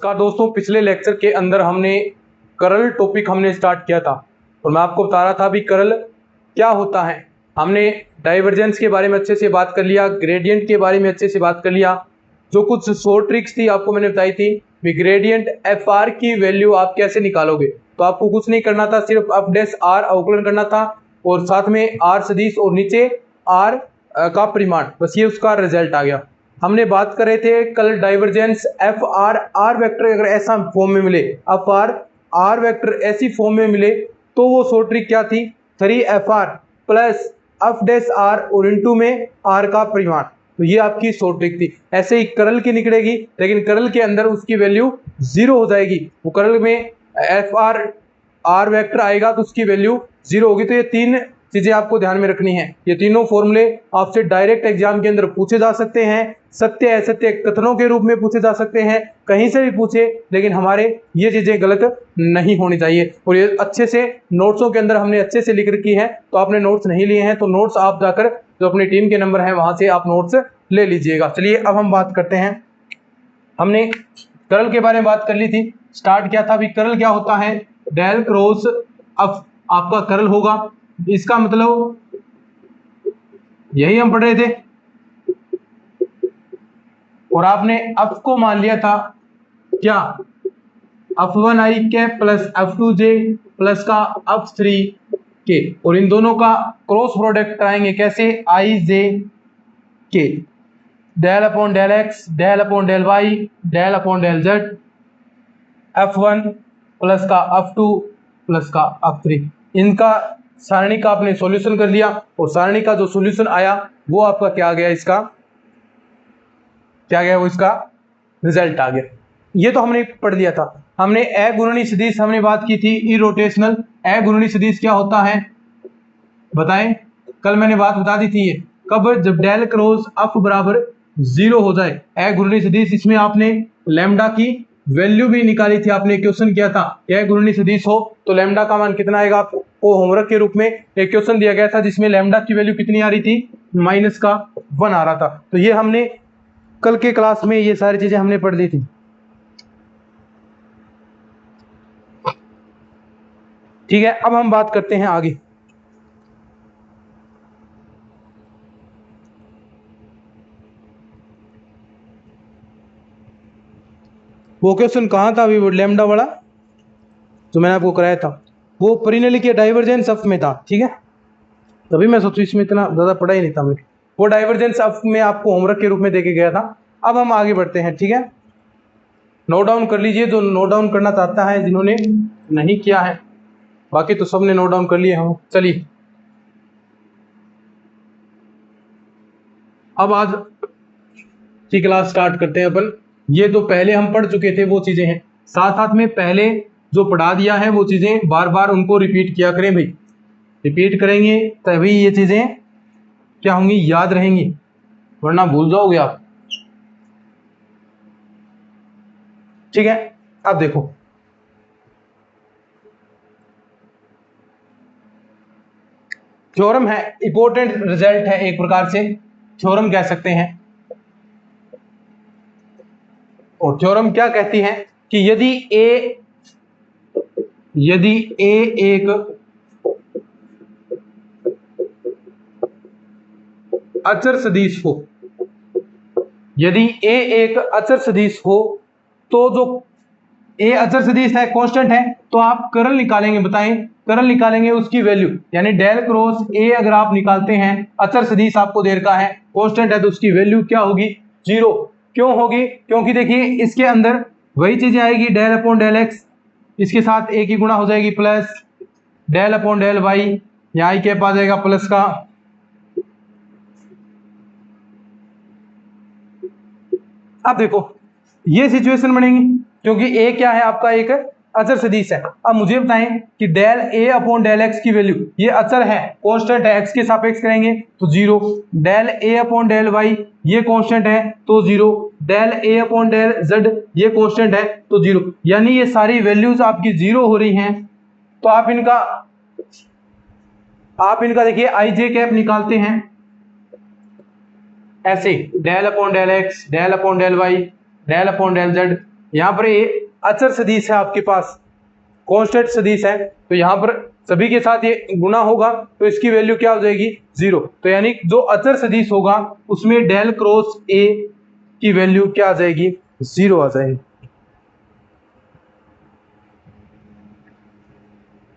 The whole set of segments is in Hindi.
नमस्कार दोस्तों, पिछले लेक्चर के अंदर हमने कर्ल टॉपिक हमने स्टार्ट किया था और मैं आपको बता रहा था अभी कर्ल क्या होता है। हमने डाइवर्जेंस के बारे में अच्छे से बात कर लिया, ग्रेडियंट के बारे में अच्छे से बात कर लिया। जो कुछ शॉर्ट ट्रिक्स थी आपको मैंने बताई थी भी ग्रेडियंट एफ आर की वैल्यू आप कैसे निकालोगे। तो आपको कुछ नहीं करना था, सिर्फ एफ डैश आर अवकलन करना था और साथ में आर सदिश और नीचे आर का परिमाण, बस ये उसका रिजल्ट आ गया। हमने बात कर रहे थे कल divergence f r r vector अगर ऐसा फॉर्म में मिले, एफ आर आर वेक्टर ऐसी फॉर्म में मिले तो वो शॉर्ट ट्रिक क्या थी, 3FR plus f dash r और इनटू में आर का परिमाण। तो ये आपकी शॉर्ट ट्रिक थी। ऐसे ही कर्ल की निकलेगी, लेकिन कर्ल के अंदर उसकी वैल्यू 0 हो जाएगी। वो कर्ल में एफ आर आर वेक्टर आएगा तो उसकी वैल्यू 0 होगी। तो ये तीन चीजें आपको ध्यान में रखनी है। ये तीनों फॉर्मूले आपसे डायरेक्ट एग्जाम के अंदर पूछे जा सकते हैं, सत्य असत्य कथनों के रूप में पूछे जा सकते हैं, कहीं से भी पूछे, लेकिन हमारे ये चीजें गलत नहीं होनी चाहिए। और ये अच्छे से नोट्सों के अंदर हमने अच्छे से लिख रखी है। तो आपने नोट्स नहीं लिए हैं तो नोट्स आप जाकर जो अपनी टीम के नंबर है वहां से आप नोट्स ले लीजिएगा। चलिए अब हम बात करते हैं। हमने कर्ल के बारे में बात कर ली थी, स्टार्ट किया था। अभी कर्ल क्या होता है, डेल क्रॉस एफ आपका कर्ल होगा। इसका मतलब यही हम पढ़ रहे थे और आपने एफ को मान लिया था क्या, F1i के प्लस F2j प्लस का F3 के, और इन दोनों का क्रॉस प्रोडक्ट कराएंगे कैसे, ij के del upon del x del upon del Y del upon del z, F1 plus का F2 प्लस का F3। इनका सारणी का आपने सॉल्यूशन कर लिया और सारणी का जो सॉल्यूशन आया वो आपका क्या आ गया, इसका क्या गया, वो इसका रिजल्ट आ गया। ये तो हमने पढ़ लिया था। हमने अघूर्णी सदिश हमने बात की थी, इरोटेशनल अघूर्णी सदिश क्या होता है बताएं। कल मैंने बात बता दी थी, ये कब, जब डेल क्रॉस एफ बराबर 0 हो जाए अघूर्णी सदिश। इसमें आपने लैम्डा की वैल्यू भी निकाली थी, आपने क्वेश्चन किया था अघूर्णी सदिश हो तो लैम्डा का मान कितना आएगा। आपको होमवर्क के रूप में एक क्वेश्चन दिया गया था जिसमें लैम्डा की वैल्यू कितनी आ रही थी, -1 आ रहा था। तो ये हमने कल के क्लास में ये सारी चीजें हमने पढ़ ली थी। ठीक है, अब हम बात करते हैं आगे। वो क्वेश्चन कहाँ था अभी, वो लैम्डा वाला जो मैंने आपको कराया था, वो परिनली के डाइवर्जेंस एफ में था। ठीक है, तभी मैं सोचू इसमें इतना ज्यादा पढ़ा ही नहीं था मेरे। वो डाइवर्जेंस एफ में आपको होमवर्क के रूप में देके गया था। अब हम आगे बढ़ते हैं। ठीक है, नोट डाउन कर लीजिए जो नोट डाउन करना चाहता है, जिन्होंने नहीं किया है, बाकी तो सबने नोट डाउन कर लिए हम। चलिए अब आज की क्लास स्टार्ट करते हैं अपन। ये तो पहले हम पढ़ चुके थे वो चीजें हैं, साथ साथ में पहले जो पढ़ा दिया है वो चीजें बार बार उनको रिपीट किया करें भाई। रिपीट करेंगे तभी ये चीजें क्या होंगी, याद रहेंगी, वरना भूल जाओगे आप। ठीक है, अब देखो थ्योरम है, इंपॉर्टेंट रिजल्ट है, एक प्रकार से थ्योरम कह सकते हैं। और थ्योरम क्या कहती है कि यदि ए एक अचर सदिश हो, यदि ए एक अचर सदिश हो तो जो ए अचर सदिश है, कांस्टेंट है, तो आप कर्ल निकालेंगे। बताएं, कर्ल निकालेंगे उसकी वैल्यू, यानी डेल क्रॉस ए अगर आप निकालते हैं, अचर सदिश आपको दे रखा है, कांस्टेंट है, तो उसकी वैल्यू क्या होगी, 0। क्यों होगी, क्योंकि देखिए इसके अंदर वही चीजें आएगी, डेल अपॉन डेल एक्स, इसके साथ ए की गुणा हो जाएगी, plus del upon del y, यहाँ आई कैप आ जाएगा प्लस का। अब देखो ये सिचुएशन बनेगी क्योंकि ए क्या है आपका, एक अचर सदिश है। अब मुझे बताएं कि del A upon del x की वैल्यू, ये अचर है, कांस्टेंट है, एक्स के सापेक्ष करेंगे तो 0। Del A upon del Y ये कांस्टेंट है तो 0। Del A upon del Z ये कांस्टेंट है तो 0। यानी ये सारी वैल्यूज आपकी 0 हो रही हैं। तो आप इनका देखिए आई जे कैप निकालते हैं ऐसे, del upon del x del upon del Y del upon del z यहाँ पर ये अचर सदिश है आपके पास, कांस्टेंट सदिश है, तो यहाँ पर सभी के साथ ये गुना होगा तो इसकी वैल्यू क्या हो जाएगी 0। तो यानी जो अचर सदिश होगा उसमें डेल क्रॉस ए की वैल्यू क्या आ जाएगी 0 आ जाएगी।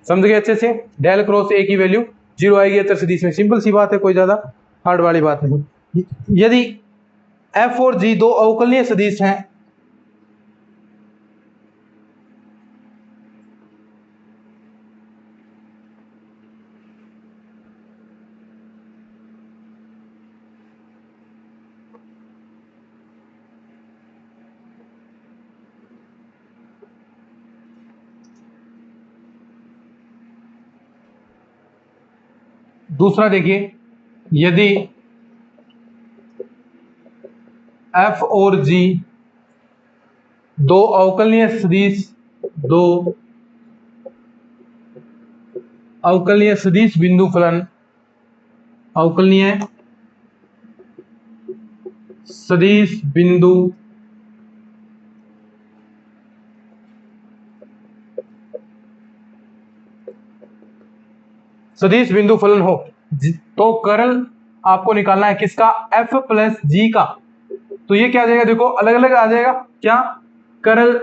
समझ गए अच्छे से, डेल क्रॉस ए की वैल्यू 0 आएगी अचर सदिश में। सिंपल सी बात है, कोई ज्यादा हार्ड वाली बात नहीं। यदि एफ और जी दो अवकलनीय सदिश हैं, दूसरा देखिए, यदि एफ और जी दो अवकलनीय सदिश बिंदु फलन, अवकलनीय सदिश बिंदु फलन हो, तो कर्ल आपको निकालना है किसका, एफ प्लस जी का। तो ये क्या आ जाएगा, देखो अलग अलग आ जाएगा, क्या, कर्ल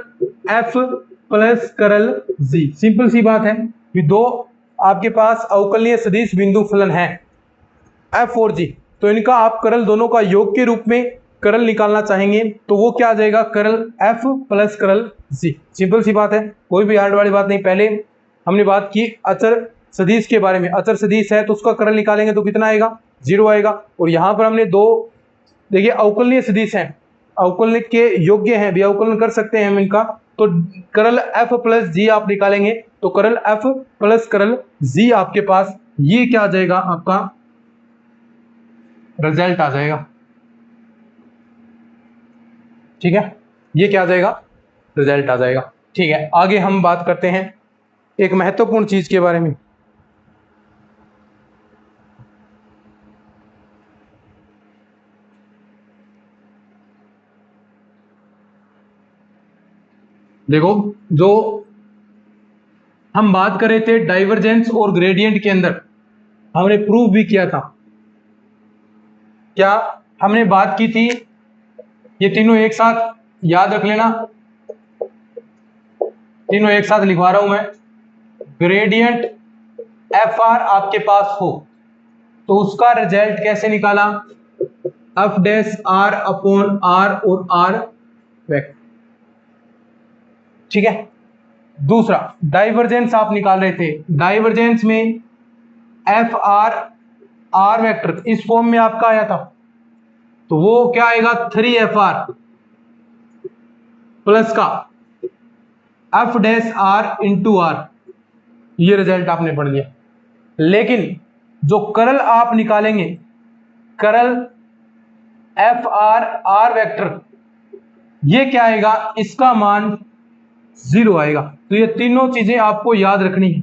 एफ प्लस कर्ल जी। सिंपल सी बात है कि दो आपके पास अवकलनीय सदिश बिंदु फलन है एफ और जी, तो इनका आप कर्ल दोनों का योग के रूप में कर्ल निकालना चाहेंगे, तो वो क्या आ जाएगा, कर्ल एफ प्लस कर्ल जी। सिंपल सी बात है, कोई भी हार्ड वाली बात नहीं। पहले हमने बात की अचर सदिश के बारे में, अचर सदिश है तो उसका कर्ल निकालेंगे तो कितना आएगा 0 आएगा। और यहाँ पर हमने दो देखिए अवकलनीय सदिश हैं, अवकलन के योग्य हैं भी, अवकलन कर सकते हैं हम इनका, तो कर्ल एफ प्लस जी आप निकालेंगे तो कर्ल एफ प्लस कर्ल जी आपके पास ये क्या आ जाएगा, आपका रिजल्ट आ जाएगा। ठीक है, ये क्या आ जाएगा, रिजल्ट आ जाएगा। ठीक है, आगे हम बात करते हैं एक महत्वपूर्ण चीज के बारे में। देखो, जो हम बात कर रहे थे डाइवर्जेंस और ग्रेडियंट के अंदर, हमने प्रूव भी किया था, क्या हमने बात की थी, ये तीनों एक साथ याद रख लेना, तीनों एक साथ लिखवा रहा हूं मैं। ग्रेडियंट एफ आर आपके पास हो तो उसका रिजल्ट कैसे निकाला, f dash r upon r और आर वेक्टर। ठीक है, दूसरा डाइवर्जेंस आप निकाल रहे थे, डाइवर्जेंस में एफ आर आर वेक्टर इस फॉर्म में आपका आया था, तो वो क्या आएगा 3FR प्लस का f dash r into r, ये रिजल्ट आपने पढ़ लिया। लेकिन जो कर्ल आप निकालेंगे, curl f r r vector, ये क्या आएगा, इसका मान 0 आएगा। तो ये तीनों चीजें आपको याद रखनी है,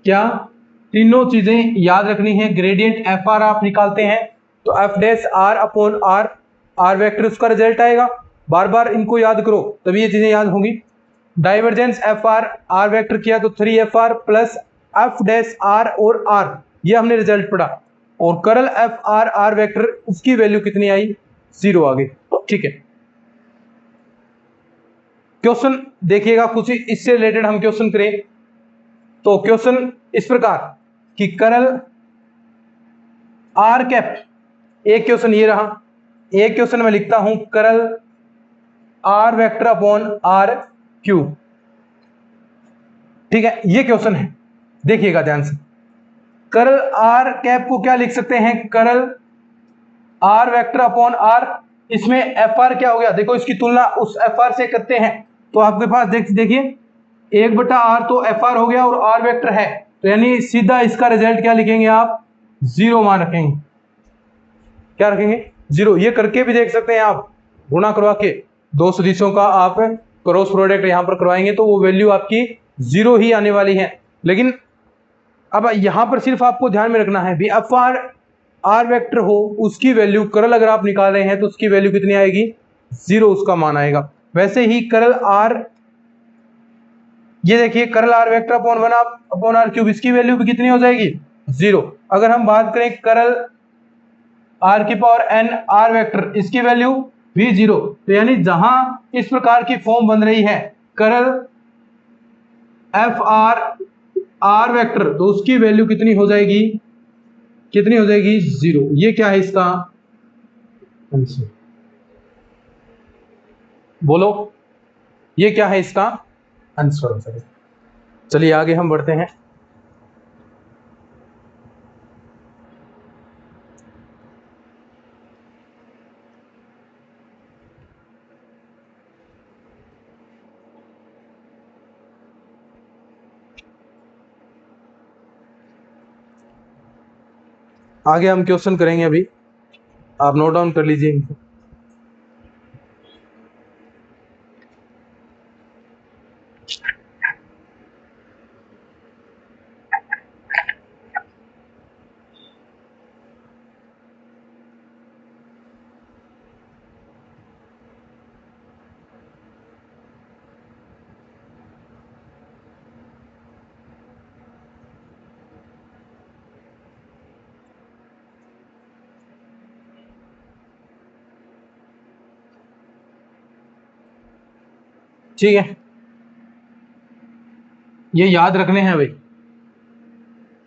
क्या, तीनों चीजें याद रखनी है। ग्रेडियंट एफ आर आप निकालते हैं तो f dash r upon r, r vector उसका रिजल्ट आएगा। बार बार इनको याद करो तभी ये चीजें याद होंगी। Divergence f r r vector किया तो 3FR plus f dash r और आर, ये हमने रिजल्ट पढ़ा। और curl f r r vector उसकी वैल्यू कितनी आई, 0 आ गई। ठीक है, क्वेश्चन देखिएगा, कुछ इससे रिलेटेड हम क्वेश्चन करें तो क्वेश्चन इस प्रकार कि कर्ल आर कैप, एक क्वेश्चन ये रहा, एक क्वेश्चन मैं लिखता हूं curl r vector upon r cube. ठीक है, ये क्वेश्चन है, देखिएगा ध्यान से। कर्ल आर कैप को क्या लिख सकते हैं, curl r vector upon r, इसमें एफ आर क्या हो गया, देखो इसकी तुलना उस एफ आर से करते हैं तो आपके पास देखिए 1/r तो एफ आर हो गया और आर वेक्टर है, तो यानी सीधा इसका रिजल्ट क्या लिखेंगे आप, 0 मान रखेंगे। क्या रखेंगे, 0। ये करके भी देख सकते हैं आप, गुणा करवा के दो सदिशों का आप क्रॉस प्रोडक्ट यहां पर करवाएंगे तो वो वैल्यू आपकी 0 ही आने वाली है। लेकिन अब यहां पर सिर्फ आपको ध्यान में रखना है भी एफ आर आर वेक्टर हो उसकी वैल्यू कर्ल अगर आप निकाल रहे हैं तो उसकी वैल्यू कितनी आएगी, 0 उसका मान आएगा। वैसे ही करल आर, ये देखिए curl r vector upon 1 upon r cube, इसकी वैल्यू भी कितनी हो जाएगी 0। अगर हम बात करें करल आर की पावर एन आर वेक्टर, इसकी वैल्यू भी 0। तो यानी जहां इस प्रकार की फॉर्म बन रही है करल एफ आर आर वेक्टर, तो उसकी वैल्यू कितनी हो जाएगी 0। ये क्या है इसका आंसर, बोलो ये क्या है इसका आंसर। चलिए आगे हम बढ़ते हैं। आगे हम क्वेश्चन करेंगे, अभी आप नोट डाउन कर लीजिए इनको। ठीक है, ये याद रखने हैं भाई,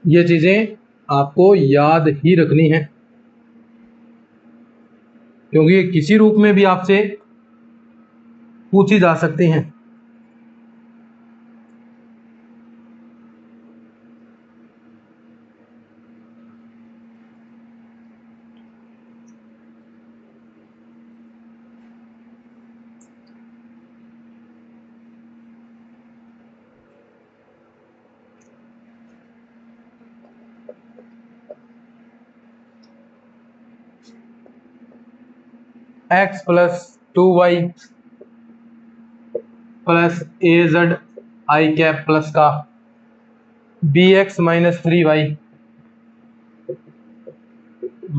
ये चीजें आपको याद ही रखनी है, क्योंकि ये किसी रूप में भी आपसे पूछी जा सकती हैं। x plus 2y plus A Z I cap plus का bx माइनस 3y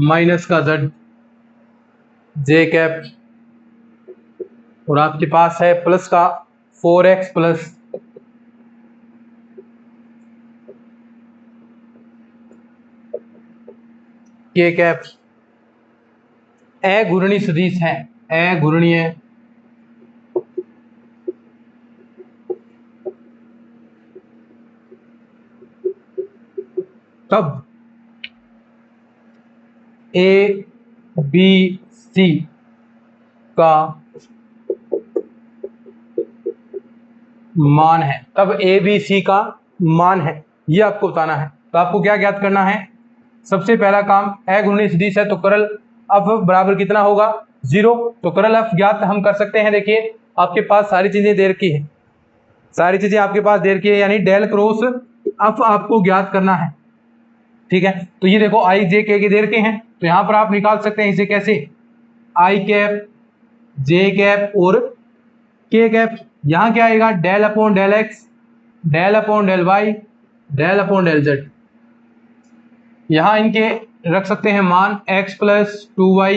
माइनस का z जे कैप, और आपके पास है प्लस का 4x प्लस के कैप। अघूर्णी सदिश है, अघूर्णीय तब ए बी सी का मान है, तब ए बी सी का मान है, ये आपको बताना है। तो आपको क्या ज्ञात करना है, सबसे पहला काम अघूर्णी सदिश है तो करल एफ बराबर कितना होगा 0। तो करल एफ ज्ञात हम कर सकते हैं। देखिए आपके पास सारी चीजें दे रखी है, सारी चीजें आपके पास दे रखी है, यानी डेल क्रॉस एफ आपको ज्ञात करना है। ठीक है, तो ये देखो आई जे के दे रखे हैं, तो यहां पर आप निकाल सकते हैं इसे कैसे, आई कैप जे कैप और के कैप। यहां क्या आएगा del upon del x, del upon del Y, del upon del z. यहां इनके रख सकते हैं मान x प्लस 2y,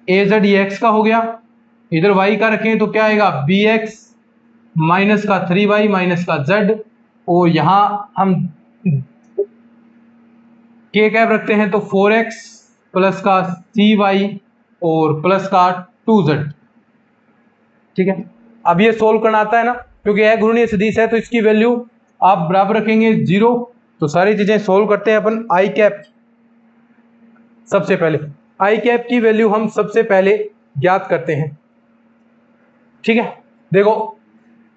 ए जेड ये x का हो गया, इधर y का रखें तो क्या आएगा bx माइनस का 3y माइनस का z, और यहां हम k कैप रखते हैं तो 4x प्लस का cy और प्लस का 2z। ठीक है, अब ये सोल्व करना आता है ना, क्योंकि अघूर्णीय सदिश है तो इसकी वैल्यू आप बराबर रखेंगे 0। तो सारी चीजें सोल्व करते हैं अपन। आई कैप, सबसे पहले आई कैप की वैल्यू हम सबसे पहले ज्ञात करते हैं। ठीक है, देखो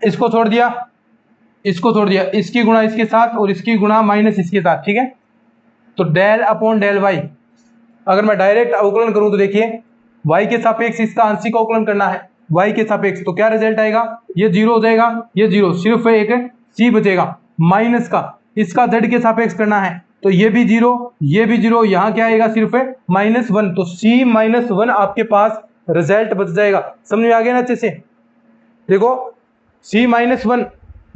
इसको छोड़ दिया, इसको छोड़ दिया, इसकी गुणा इसके साथ और इसकी गुणा माइनस इसके साथ। ठीक है, तो डेल अपॉन डेल वाई, अगर मैं डायरेक्ट अवकलन करूं तो देखिए y के सापेक्ष इसका आंशिक अवकलन करना है, y के सापेक्ष, तो क्या रिजल्ट आएगा, ये 0 हो जाएगा, ये 0, सिर्फ एक c बचेगा, माइनस का इसका z के सापेक्ष करना है तो ये भी 0, ये भी 0, यहाँ क्या आएगा सिर्फ -1, तो c -1 आपके पास रिजल्ट बच जाएगा। समझ में आ गया ना अच्छे से। देखो c -1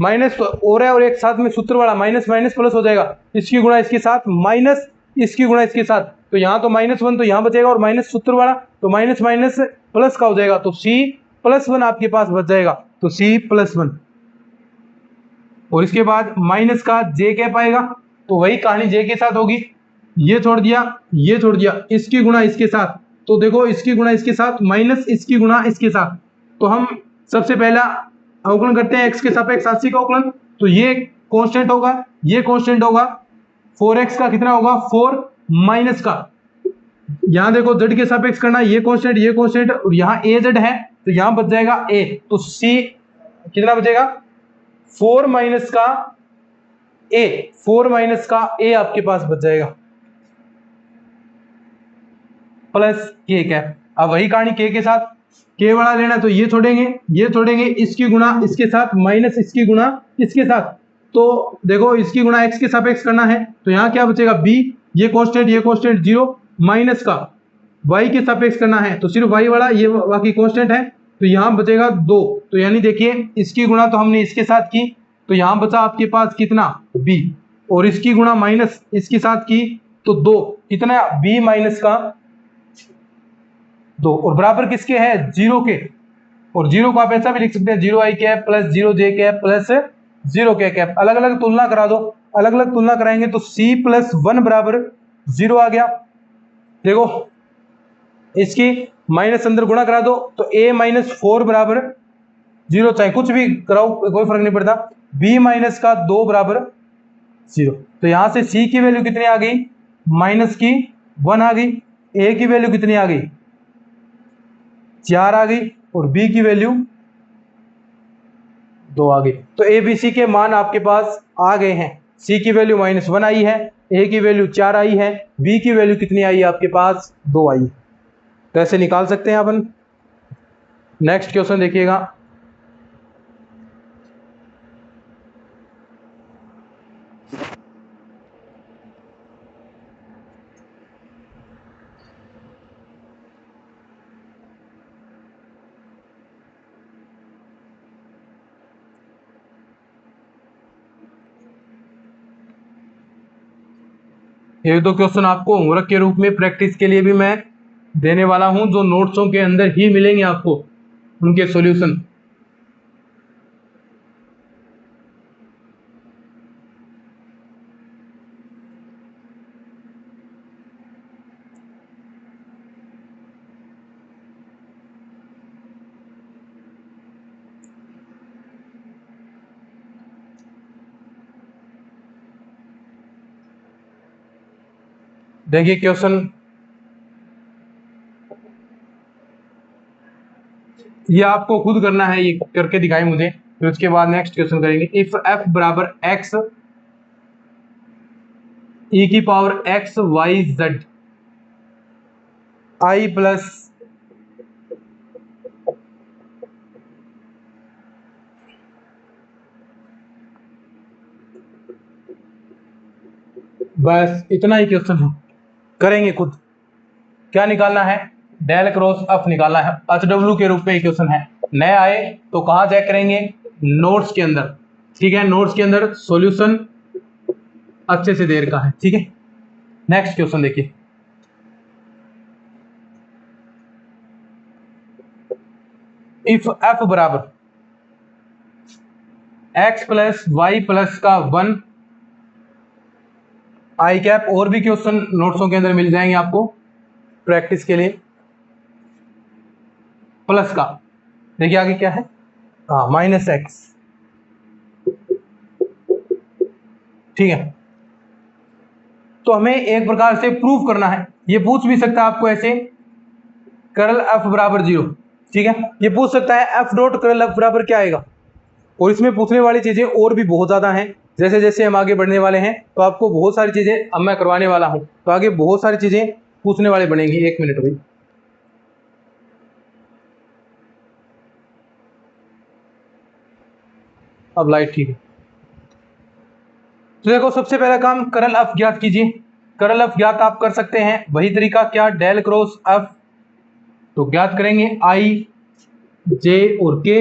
माइनस और है और एक साथ में सूत्र वाला माइनस माइनस प्लस हो जाएगा, इसकी गुणा इसके साथ माइनस इसकी गुणा इसके साथ, तो यहाँ तो -1 तो यहाँ बचेगा और माइनस सूत्र वाला तो माइनस माइनस प्लस का हो जाएगा, तो c प्लस 1 आपके पास बच जाएगा, तो c प्लस 1। और इसके बाद माइनस का j कैप आएगा, तो वही कहानी j के साथ होगी, ये छोड़ दिया, इसकी गुणा इसके साथ, तो देखो इसकी गुणा इसके साथ माइनस इसकी गुणा इसके साथ। तो हम सबसे पहला अवकलन करते हैं x के सापेक्ष राशि का अवकलन, तो ये कांस्टेंट होगा, ये कांस्टेंट होगा, 4x का कितना होगा 4 माइनस का, यहां देखो z के सापेक्ष करना, ये कांस्टेंट और यहाँ az है, तो यहां बच जाएगा a, तो c कितना बचेगा 4 माइनस का a आपके पास बच जाएगा, प्लस k कैप। अब वही कहानी k के साथ, k बड़ा लेना तो ये छोड़ेंगे, इसकी गुणा इसके साथ माइनस इसकी गुणा इसके साथ, तो देखो इसकी गुणा x के सापेक्ष करना है, तो यहाँ क्या बचेगा b, ये कांस्टेंट 0 माइनस का y के सापेक्ष करना है, तो सिर्फ y वाला, ये बाकी कांस्टेंट है, तो यहाँ बचेगा 2। तो यानी देखिए इसकी गुणा तो हमने इसके साथ की, तो यहाँ बचा आपके पास कितना b, और इसकी गुणा माइनस इसके साथ की तो 2, कितना b माइनस का 2, और बराबर किसके है 0 के, और 0 को आप ऐसा भी लिख सकते हैं 0i cap plus 0j cap plus 0k cap. अलग अलग तुलना करा दो, अलग अलग तुलना कराएंगे तो c प्लस 1 बराबर 0 आ गया। देखो इसकी माइनस अंदर गुणा करा दो तो a माइनस 4 बराबर 0, चाहे कुछ भी कराओ कोई फर्क नहीं पड़ता, b माइनस का 2 बराबर 0। तो यहां से c की वैल्यू कितनी आ गई, माइनस की 1 आ गई, a की वैल्यू कितनी आ गई 4 आ गई, और b की वैल्यू 2 आ गई। तो a b c के मान आपके पास आ गए हैं, c की वैल्यू -1 आई है, a की वैल्यू 4 आई है, b की वैल्यू कितनी आई है आपके पास 2 आई है। तो ऐसे निकाल सकते हैं अपन। नेक्स्ट क्वेश्चन देखिएगा, ये दो क्वेश्चन आपको होमवर्क के रूप में प्रैक्टिस के लिए भी मैं देने वाला हूं, जो नोट्सों के अंदर ही मिलेंगे आपको उनके सॉल्यूशन। देखिए क्वेश्चन, ये आपको खुद करना है, ये करके दिखाएं मुझे, फिर उसके बाद नेक्स्ट क्वेश्चन करेंगे। इफ f बराबर x e की power x y z i plus बस इतना ही क्वेश्चन है, करेंगे खुद। क्या निकालना है, डेल क्रॉस एफ निकालना है, HW के रूप में क्वेश्चन है। नए आए तो कहाँ चेक करेंगे, नोट्स के अंदर, ठीक है, नोट्स के अंदर सॉल्यूशन अच्छे से दे रखा है, ठीक है। नेक्स्ट क्वेश्चन देखिए, इफ f बराबर x प्लस वाई प्लस का 1 आई कैप, और भी क्वेश्चन नोट्सों के अंदर मिल जाएंगे आपको प्रैक्टिस के लिए, प्लस का, देखिए आगे क्या है, हाँ माइनस एक्स, ठीक है। तो हमें एक प्रकार से प्रूफ करना है, ये पूछ भी सकता है आपको ऐसे, कर्ल एफ बराबर 0, ठीक है, ये पूछ सकता है एफ डॉट कर्ल एफ बराबर क्या आएगा। और इसमें पूछने वाली चीजें और भी बहुत ज्यादा हैं, जैसे जैसे हम आगे बढ़ने वाले हैं तो आपको बहुत सारी चीजें अब मैं करवाने वाला हूं, तो आगे बहुत सारी चीजें पूछने वाले बनेंगी। 1 मिनट भाई, अब लाइट ठीक है। तो देखो सबसे पहला काम कर्ल एफ ज्ञात कीजिए। कर्ल एफ ज्ञात आप कर सकते हैं, वही तरीका क्या, डेल क्रॉस एफ, तो ज्ञात करेंगे आई जे और के,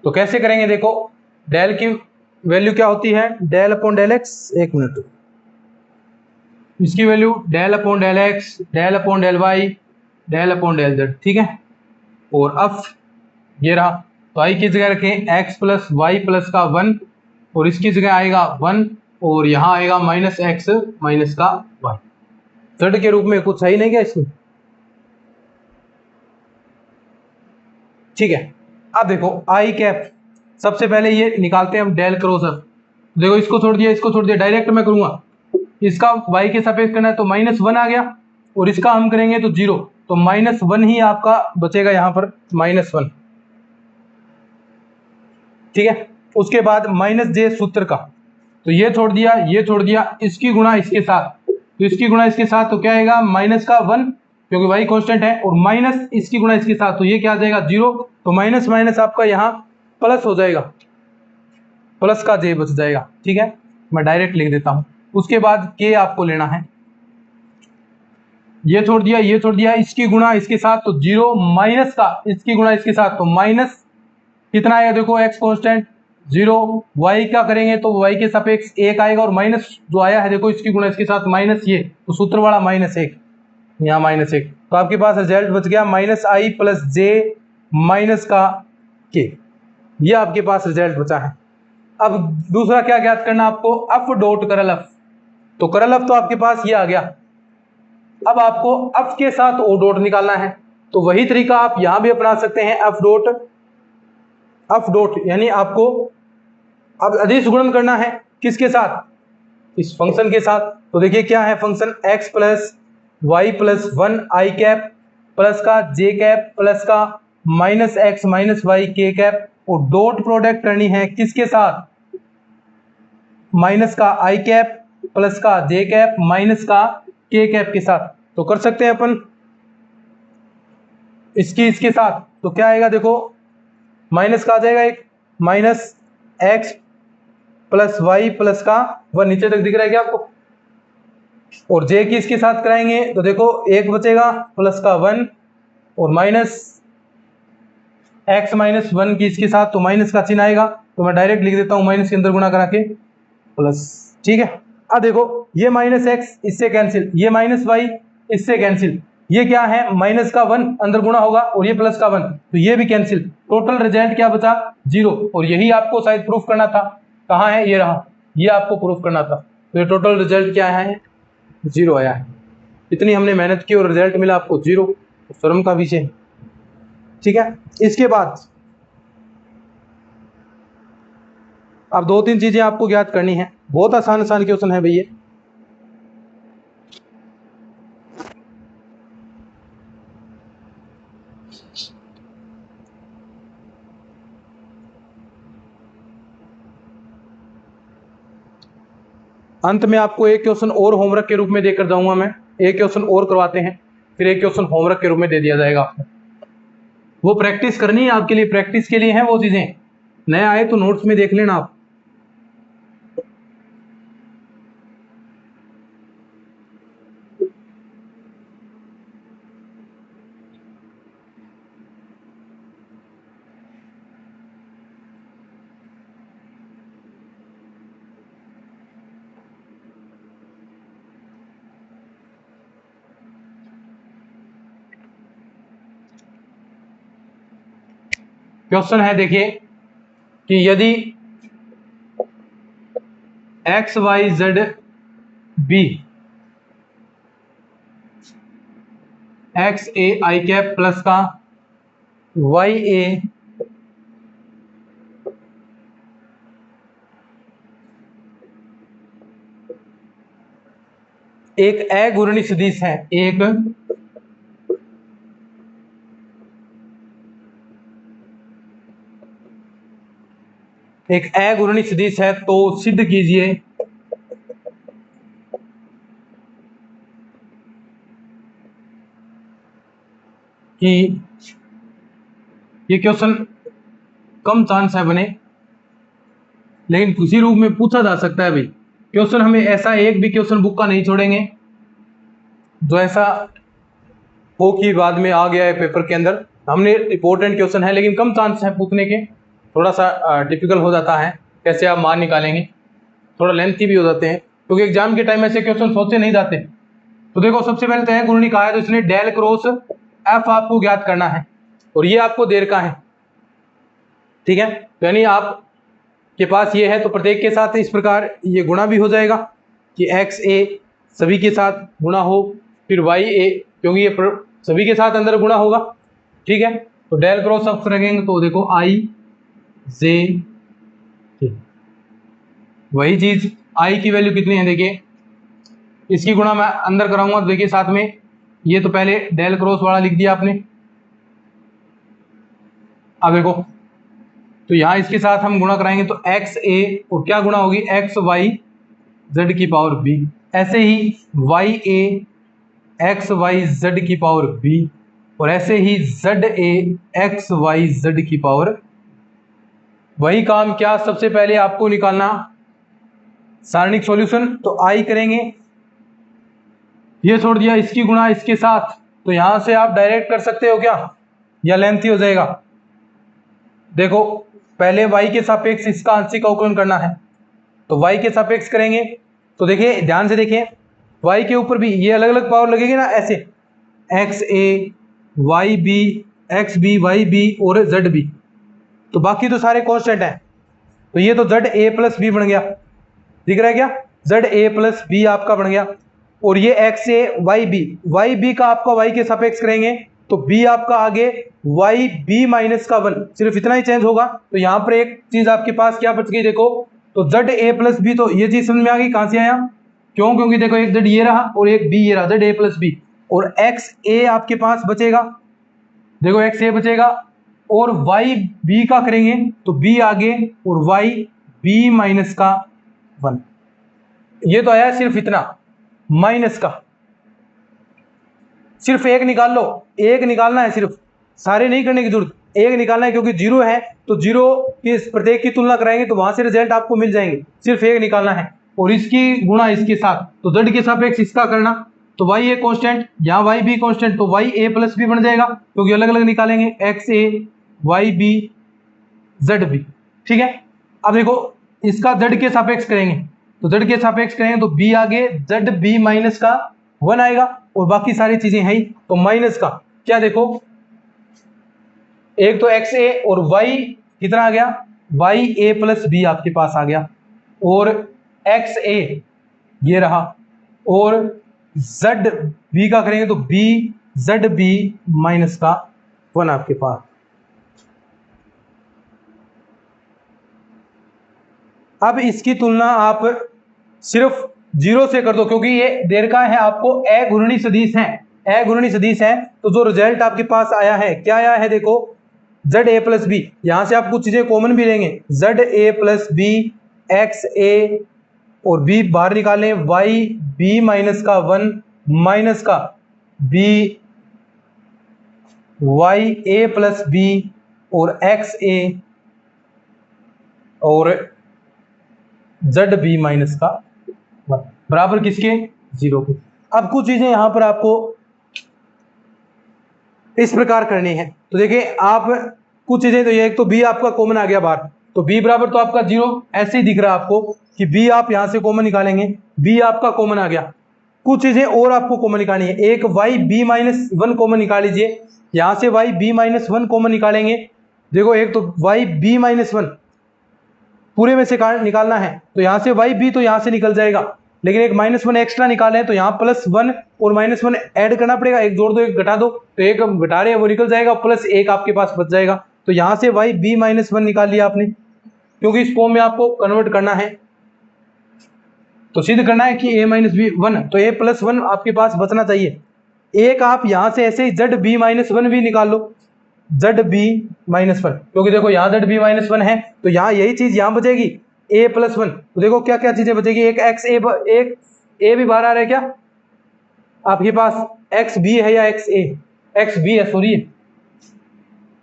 तो कैसे करेंगे, देखो डेल की वैल्यू क्या होती है, del upon del X, 1 minute, इसकी value del upon del x, del upon del Y, del upon del Z, ठीक है। और अब ये रहा, तो आई की जगह रखें एक्स प्लस वाई प्लस का 1 और इसकी जगह आएगा 1 और यहाँ आएगा माइनस एक्स माइनस का वाई। जेड के रूप में कुछ सही नहीं क्या इसमें, ठीक है। अब देखो आई कैप, सबसे पहले ये निकालते हैं हम डेल क्रॉसर। देखो इसको छोड़ दिया, इसको छोड़ दिया, डायरेक्ट मैं करूंगा, इसका वाई के सापेक्ष करना है तो -1 आ गया और इसका हम करेंगे तो 0, तो -1 ही आपका बचेगा यहाँ पर, -1, ठीक है। उसके बाद -j सूत्र का, तो ये छोड़ दिया, ये छोड़ दिया, इसकी गुणा इसके साथ, तो इसकी गुणा इसके साथ तो क्या आएगा माइनस का 1 क्योंकि वाई कांस्टेंट है, और माइनस इसकी गुणा इसके साथ तो ये क्या आ जाएगा 0, तो माइनस माइनस आपका यहाँ प्लस हो जाएगा, प्लस का j बच जाएगा, ठीक है। मैं डायरेक्ट लिख देता हूँ। उसके बाद k आपको लेना है, ये छोड़ दिया, ये छोड़ दिया, इसकी गुणा इसके साथ तो 0, माइनस का इसकी गुणा इसके साथ तो माइनस कितना आएगा, देखो x कांस्टेंट 0, y का करेंगे तो y के सापेक्ष 1 आएगा और माइनस जो आया है देखो इसकी गुणा इसके साथ माइनस, ये तो सूत्र वाला -1, यहाँ -1, तो आपके पास रिजल्ट बच गया -i प्लस j माइनस का k, ये आपके पास रिजल्ट बचा है। अब दूसरा क्या ज्ञात करना आपको, एफ डॉट करल एफ, तो करल एफ तो आपके पास ये आ गया। अब आपको एफ के साथ ओ डॉट निकालना है, तो वही तरीका आप यहां भी अपना सकते हैं, एफ डॉट यानी आपको अब अदिश गुणन करना है किसके साथ, इस फंक्शन के साथ। तो देखिए क्या है function, x plus y plus 1 i cap plus का j कैप प्लस का minus x minus y k cap, और डॉट प्रोडक्ट करनी है किसके साथ, माइनस का आई कैप प्लस का j कैप माइनस का के कैप के साथ। तो कर सकते हैं अपन इसके साथ, तो क्या आएगा देखो, माइनस का आ जाएगा एक, minus x plus y plus का 1, नीचे तक दिख रहा है क्या आपको, और जे की इसके साथ कराएंगे तो देखो 1 बचेगा प्लस का 1 और माइनस एक्स माइनस 1 की इसके साथ तो माइनस का चिन्ह आएगा, तो मैं डायरेक्ट लिख देता हूं माइनस के अंदर गुणा करा के प्लस, ठीक है। अब देखो ये माइनस एक्स इससे कैंसिल, ये माइनस वाई इससे कैंसिल, ये क्या है माइनस का 1 अंदर गुणा होगा और ये प्लस का 1 तो ये भी कैंसिल, टोटल रिजल्ट क्या बचा 0, और यही आपको शायद प्रूफ करना था, कहाँ है ये रहा, ये आपको प्रूफ करना था। तो ये टोटल रिजल्ट क्या है 0 आया है, इतनी हमने मेहनत की और रिजल्ट मिला आपको 0, तो शर्म का विषय, ठीक है। इसके बाद अब 2-3 चीजें आपको ज्ञात करनी है, बहुत आसान क्वेश्चन है भैया। अंत में आपको एक क्वेश्चन और होमवर्क के रूप में देकर जाऊंगा मैं, एक क्वेश्चन और करवाते हैं, फिर एक क्वेश्चन होमवर्क के रूप में दे दिया जाएगा आपको, वो प्रैक्टिस करनी है आपके लिए, प्रैक्टिस के लिए है वो चीजें, नया आए तो नोट्स में देख लेना आप। क्वेश्चन है देखिए कि यदि X Y Z B X A I cap plus का वाई ए एक अघूर्णी सदिश है, एक अघूर्णी सदिश है, तो सिद्ध कीजिए कि ये क्वेश्चन कम चांस है बने, लेकिन किसी रूप में पूछा जा सकता है भाई। क्वेश्चन हमें ऐसा एक भी क्वेश्चन बुक का नहीं छोड़ेंगे जो ऐसा हो कि बाद में आ गया है पेपर के अंदर, हमने इंपॉर्टेंट क्वेश्चन है लेकिन कम चांस है पूछने के, थोड़ा सा डिफिकल्ट हो जाता है, कैसे आप मान निकालेंगे, थोड़ा लेंथी भी हो जाते हैं। क्योंकि एग्जाम के टाइम ऐसे क्वेश्चन सोचे नहीं जाते। तो देखो सबसे पहले तो है घूर्णी कहा है, तो इसने डेल क्रॉस एफ आपको ज्ञात करना है और ये आपको दे रखा है, ठीक है। तो यानी आप के पास ये है, तो प्रत्येक के साथ इस प्रकार ये गुणा भी हो जाएगा कि एक्स ए सभी के साथ गुणा हो, फिर वाई ए क्योंकि ये सभी के साथ अंदर गुणा होगा, ठीक है। तो डेल क्रॉस एफ रखेंगे तो देखो आई जे, वही चीज आई की वैल्यू कितनी है, देखिए इसकी गुणा मैं अंदर कराऊंगा, तो देखिए साथ में ये तो पहले डेल क्रॉस वाला लिख दिया आपने, अब देखो तो यहां इसके साथ हम गुणा कराएंगे तो एक्स ए और क्या गुणा होगी एक्स वाई जेड की पावर बी, ऐसे ही Y A X Y Z की पावर बी, और ऐसे ही Z A X Y Z की पावर। वही काम क्या सबसे पहले आपको निकालना सारणिक सॉल्यूशन, तो आई करेंगे, ये छोड़ दिया इसकी गुणा इसके साथ, तो यहां से आप डायरेक्ट कर सकते हो क्या, या लेंथी हो जाएगा। देखो पहले y के सापेक्ष इसका आंशिक अवकलन करना है, तो y के सापेक्ष करेंगे, तो देखिए ध्यान से देखिए y के ऊपर भी ये अलग अलग पावर लगेगी ना, ऐसे X A Y B X B Y B और जेड बी, तो बाकी तो सारे कांस्टेंट हैं, तो ये तो जेड ए प्लस बी बन गया, दिख रहा है क्या, जेड ए प्लस बी आपका बन गया, और ये एक्स ए वाई बी का आपका y के सापेक्ष करेंगे तो b आपका आगे वाई बी माइनस का 1, सिर्फ इतना ही चेंज होगा। तो यहाँ पर एक चीज आपके पास क्या बच गई, देखो तो जेड ए प्लस बी, तो ये चीज समझ में आ गई कहां से आया, क्यों, क्योंकि देखो एक जेड ये रहा और एक बी ये रहा, जेड ए प्लस बी, और एक्स ए आपके पास बचेगा, देखो एक्स ए बचेगा, और वाई बी का करेंगे तो बी आगे और वाई बी माइनस का 1, ये तो आया सिर्फ इतना माइनस का, सिर्फ एक निकाल लो, एक निकालना है, सिर्फ सारे नहीं करने की जरूरत, एक निकालना है, क्योंकि जीरो है तो जीरो की प्रत्येक की तुलना कराएंगे तो वहां से रिजल्ट आपको मिल जाएंगे, सिर्फ एक निकालना है, और इसकी गुणा इसके साथ, तो जेड के सापेक्ष इसका करना, तो वाई ए कांस्टेंट, यहाँ वाई बी कांस्टेंट, तो वाई ए प्लस बी बन जाएगा, क्योंकि अलग अलग निकालेंगे x A Y B Z B, ठीक है। अब देखो इसका जेड के सापेक्ष करेंगे, तो जेड के सापेक्ष करेंगे तो बी आगे जेड बी माइनस का 1 आएगा, और बाकी सारी चीजें हैं ही, तो माइनस का क्या, देखो एक तो एक्स ए और वाई कितना आ गया, वाई ए प्लस बी आपके पास आ गया, और एक्स ए ये रहा, और जेड बी का करेंगे तो बी जेड बी माइनस का 1 आपके पास। अब इसकी तुलना आप सिर्फ जीरो से कर दो, क्योंकि ये देर का है आपको अघूर्णी सदिश है, अघूर्णी सदिश है, तो जो रिजल्ट आपके पास आया है क्या आया है, देखो जेड ए प्लस बी, यहां से आप कुछ चीजें कॉमन भी लेंगे, Z A plus B X A और बी बाहर निकालें, वाई बी माइनस का 1 माइनस का बी वाई ए प्लस बी और एक्स ए और जेड बी माइनस का 1 बराबर किसके, 0 के। अब कुछ चीजें यहां पर आपको इस प्रकार करनी है, तो देखिए आप कुछ चीजें, तो ये एक तो बी आपका कॉमन आ गया बाहर, तो बी बराबर तो आपका 0 ऐसे ही दिख रहा है आपको कि बी आप यहां से कॉमन निकालेंगे, बी आपका कॉमन आ गया। कुछ चीजें और आपको कॉमन निकालनी है, एक वाई बी माइनस 1 कॉमन निकाल लीजिए, यहां से वाई बी माइनस 1 कॉमन निकालेंगे, देखो एक तो वाई बी माइनस 1 पूरे में से निकालना है, तो यहां से वाई बी तो यहां से निकल जाएगा, लेकिन एक -1 एक्स्ट्रा निकाले हैं, तो यहाँ +1 और -1 ऐड करना पड़ेगा, एक जोड़ दो एक घटा दो, तो एक घटा रहे हैं वो निकल जाएगा, प्लस एक आपके पास बच जाएगा, तो यहाँ से वाई बी -1 निकाल लिया आपने, क्योंकि इस फॉर्म में आपको कन्वर्ट करना है, तो सिद्ध करना है कि a - b 1, तो a + 1 आपके पास बचना चाहिए। एक आप यहाँ से ऐसे ही जेड बी -1 भी निकाल लो, जेड बी -1, क्योंकि देखो यहाँ जेड बी -1 है, तो यहाँ यही चीज यहाँ बचेगी a + 1, तो देखो क्या क्या चीजें बचेगी, एक एक्स ए, एक a भी बाहर आ रहा है क्या आपके पास, एक्स बी है या एक्स ए, एक्स बी है, सॉरी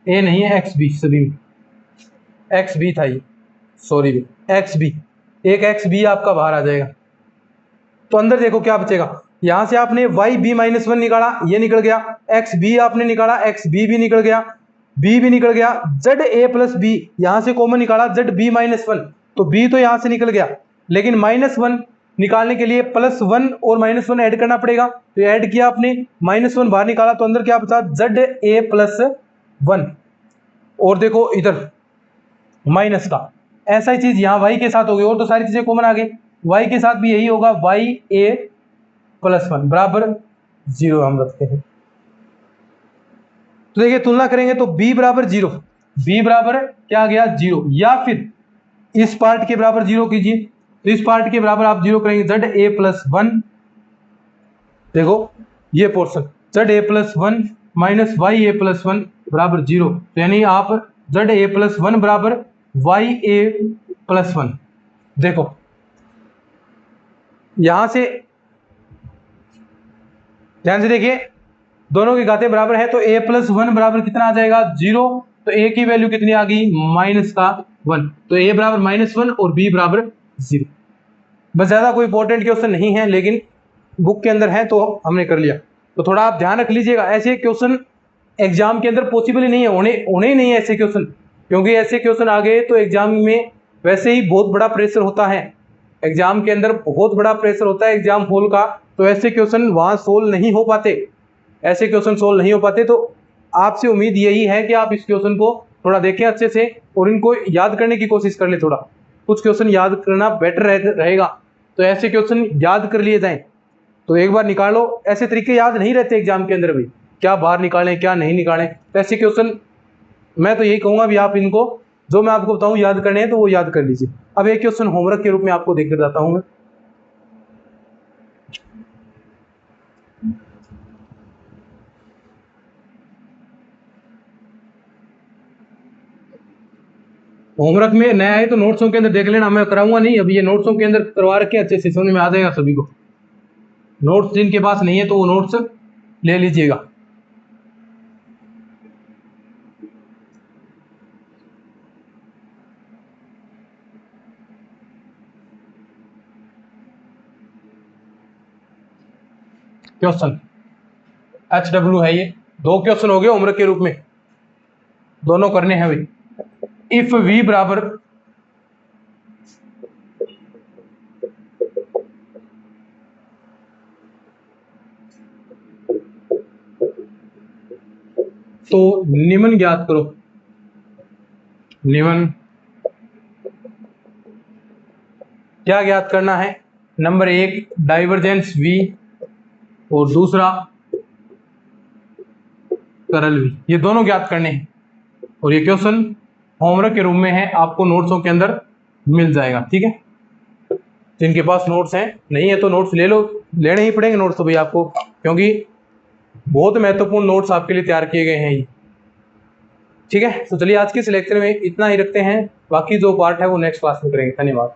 a नहीं है, एक्स बी, सभी एक्स बी था ये, सॉरी एक्स बी, एक एक्स बी आपका बाहर आ जाएगा, तो अंदर देखो क्या बचेगा, यहां से आपने वाई बी -1 निकाला, ये निकल गया, एक्स बी आपने निकाला, एक्स बी भी निकल गया, बी भी निकल गया, जेड ए प्लस बी यहां से कॉमन निकाला, जेड बी -1, तो बी तो यहां से निकल गया, लेकिन -1 निकालने के लिए +1 और -1 ऐड करना पड़ेगा। तो ऐड किया आपने, -1 बाहर निकाला तो अंदर क्या बचा, ZA+1। और देखो इधर माइनस का, ऐसा ही चीज यहाँ y के साथ होगी, और तो सारी चीजें कॉमन आ गई। y के साथ भी यही होगा, YA+1 बराबर 0 हम रखते हैं। तो देखिए तुलना करेंगे तो b बराबर 0, b बराबर क्या आ गया 0, या फिर इस पार्ट के बराबर 0 कीजिए। तो इस पार्ट के बराबर आप 0 करेंगे ZA+1, देखो ये पोर्शन ZA+1 माइनस YA+1 बराबर 0। तो यानी आप ZA+1 बराबर YA+1, देखो यहां से ध्यान से देखिए दोनों की घातें बराबर है, तो A+1 बराबर कितना आ जाएगा 0। तो A की वैल्यू कितनी आ गई -1। तो A बराबर -1 और B बराबर 0। बस ज्यादा कोई इंपॉर्टेंट क्वेश्चन नहीं है, लेकिन बुक के अंदर है तो हमने कर लिया। तो थोड़ा आप ध्यान रख लीजिएगा, ऐसे क्वेश्चन एग्जाम के अंदर पॉसिबल ही नहीं है, होने ही नहीं है ऐसे क्वेश्चन, क्योंकि ऐसे क्वेश्चन आ गए तो एग्जाम में वैसे ही बहुत बड़ा प्रेशर होता है। एग्जाम के अंदर बहुत बड़ा प्रेशर होता है एग्जाम हॉल का, तो ऐसे क्वेश्चन वहां सोल्व नहीं हो पाते, ऐसे क्वेश्चन सोल्व नहीं हो पाते। तो आपसे उम्मीद यही है कि आप इस क्वेश्चन को थोड़ा देखें अच्छे से और इनको याद करने की कोशिश कर ले। थोड़ा कुछ क्वेश्चन याद करना बेटर रहेगा, तो ऐसे क्वेश्चन याद कर लिए जाएं। तो एक बार निकालो, ऐसे तरीके याद नहीं रहते एग्जाम के अंदर भी, क्या बाहर निकालें क्या नहीं निकालें। तो ऐसे क्वेश्चन मैं तो यही कहूंगा भी आप इनको जो मैं आपको बताऊं याद करने हैं तो वो याद कर लीजिए। अब एक क्वेश्चन होमवर्क के रूप में आपको देकर जाता हूं मैं। होमवर्क में नया है तो नोट्सों के अंदर देख लेना, मैं कराऊंगा नहीं अभी, ये नोट्सों के अंदर करवा रखे अच्छे से, समझ में आ जाएगा सभी को। नोट्स जिनके पास नहीं है तो वो नोट्स ले लीजिएगा। क्वेश्चन HW है, ये 2 क्वेश्चन हो गए होमवर्क के रूप में, दोनों करने हैं भाई। इफ V बराबर तो निम्न ज्ञात करो। निम्न क्या ज्ञात करना है, नंबर 1 डाइवर्जेंस V और दूसरा करल V, ये दोनों ज्ञात करने हैं। और ये क्वेश्चन होमवर्क के रूप में है, आपको नोट्सों के अंदर मिल जाएगा, ठीक है। जिनके पास नोट्स हैं, नहीं है तो नोट्स ले लो, लेने ही पड़ेंगे नोट्स तो भाई आपको, क्योंकि बहुत महत्वपूर्ण नोट्स आपके लिए तैयार किए गए हैं ये, ठीक है। तो चलिए आज के इस लेक्चर में इतना ही रखते हैं, बाकी जो पार्ट है वो नेक्स्ट क्लास में करेंगे। धन्यवाद।